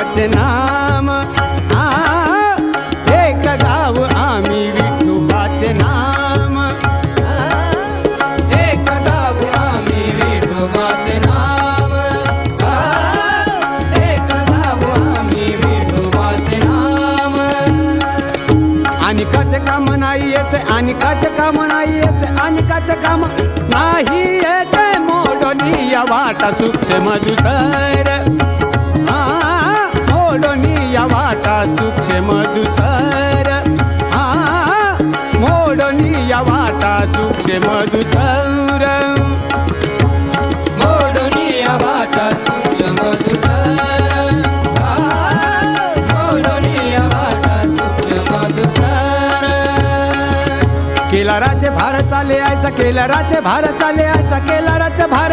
विठोबाचे नाम एक गाव आम्ही विठोबाचे नाम एक गाव आम्ही विठोबाचे नाम एक गाव आम्ही विठोबाचे नाम अनिकाचे काम नाही येते अनिकाचे काम नाही येते अनिकाचे काम नाही येते मोडोनी या वाटा सुख मधुकर मोडोनी या वाटा सुख मधुकर मोडोनी या वाटा सुख मधुकर मोडोनी या वाटा सुख मधुकर मोडोनी या वाटा सुख मधुकर केला राचे भार चाले आयसा केला राचे भार चाले आयसा केला राचे भार